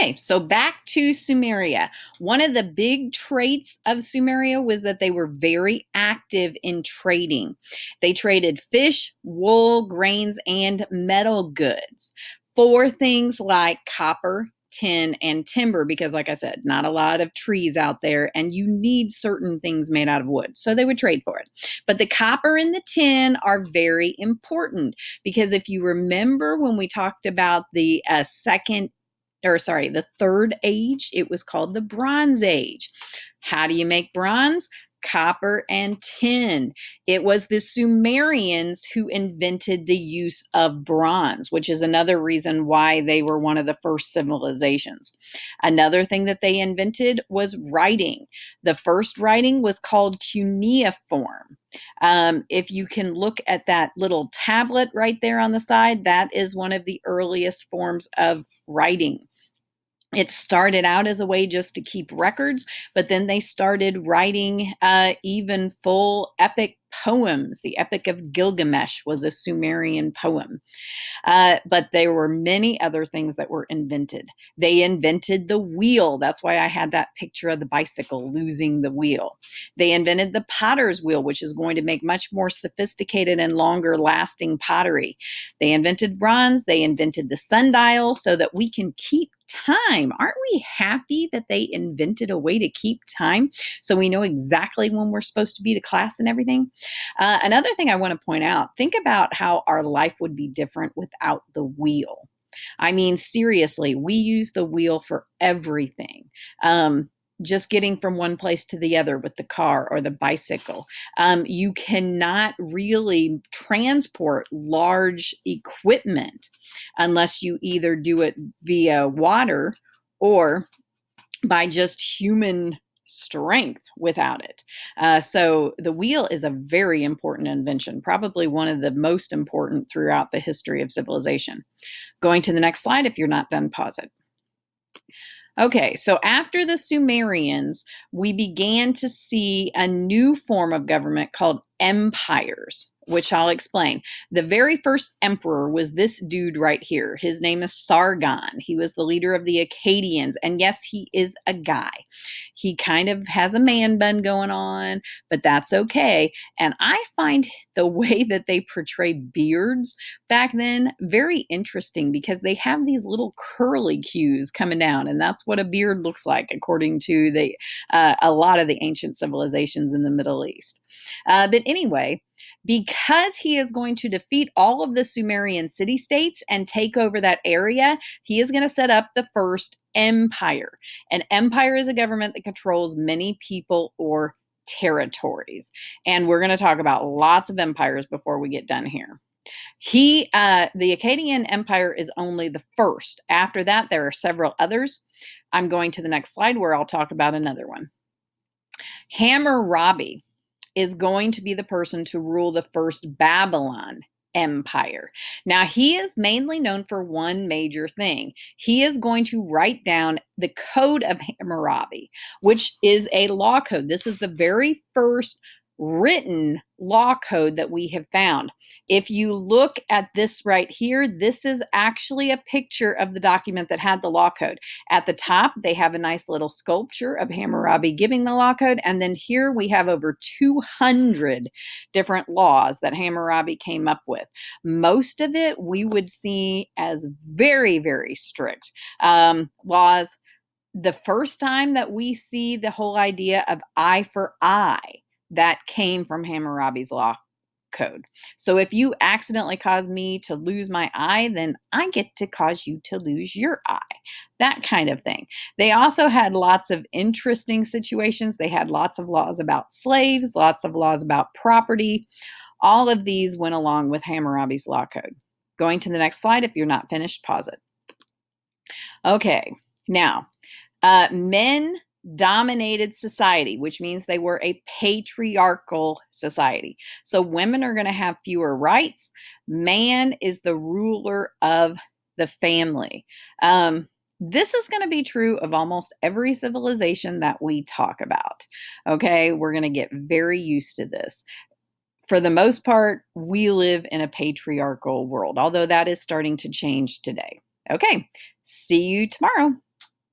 Okay, so back to Sumeria. One of the big traits of Sumeria was that they were very active in trading. They traded fish, wool, grains, and metal goods for things like copper, tin, and timber, because, like I said, not a lot of trees out there, and you need certain things made out of wood. So they would trade for it. But the copper and the tin are very important because if you remember when we talked about the the third age, it was called the Bronze Age. How do you make bronze? Copper and tin. It was the Sumerians who invented the use of bronze, which is another reason why they were one of the first civilizations. Another thing that they invented was writing. The first writing was called cuneiform. If you can look at that little tablet right there on the side, that is one of the earliest forms of writing. It started out as a way just to keep records, but then they started writing even full epic poems. The Epic of Gilgamesh was a Sumerian poem. But there were many other things that were invented. They invented the wheel. That's why I had that picture of the bicycle losing the wheel. They invented the potter's wheel, which is going to make much more sophisticated and longer lasting pottery. They invented bronze. They invented the sundial so that we can keep time. Aren't we happy that they invented a way to keep time so we know exactly when we're supposed to be to class and everything? Another thing I want to point out, think about how our life would be different without the wheel. I mean, seriously, we use the wheel for everything. Just getting from one place to the other with the car or the bicycle. You cannot really transport large equipment unless you either do it via water or by just human strength without it. So the wheel is a very important invention, probably one of the most important throughout the history of civilization. Going to the next slide, if you're not done, pause it. Okay, so after the Sumerians, we began to see a new form of government called empires, which I'll explain. The very first emperor was this dude right here. His name is Sargon. He was the leader of the Akkadians. And yes, he is a guy. He kind of has a man bun going on, but that's okay. And I find the way that they portray beards back then very interesting because they have these little curly cues coming down. And that's what a beard looks like, according to a lot of the ancient civilizations in the Middle East. But anyway, because he is going to defeat all of the Sumerian city-states and take over that area, he is going to set up the first empire. An empire is a government that controls many people or territories. And we're going to talk about lots of empires before we get done here. The Akkadian Empire is only the first. After that, there are several others. I'm going to the next slide where I'll talk about another one. Hammurabi is going to be the person to rule the first Babylon Empire. Now, he is mainly known for one major thing. He is going to write down the Code of Hammurabi, which is a law code. This is the very first written law code that we have found. If you look at this right here, this is actually a picture of the document that had the law code. At the top, they have a nice little sculpture of Hammurabi giving the law code. And then here we have over 200 different laws that Hammurabi came up with. Most of it we would see as very, very strict laws. The first time that we see the whole idea of eye for eye, that came from Hammurabi's law code. So if you accidentally cause me to lose my eye, then I get to cause you to lose your eye. That kind of thing. They also had lots of interesting situations. They had lots of laws about slaves, lots of laws about property. All of these went along with Hammurabi's law code. Going to the next slide. If you're not finished, pause it. Okay, now, men dominated society, which means they were a patriarchal society. So women are going to have fewer rights. Man is the ruler of the family. This is going to be true of almost every civilization that we talk about. Okay, we're going to get very used to this. For the most part, we live in a patriarchal world, although that is starting to change today. Okay, see you tomorrow.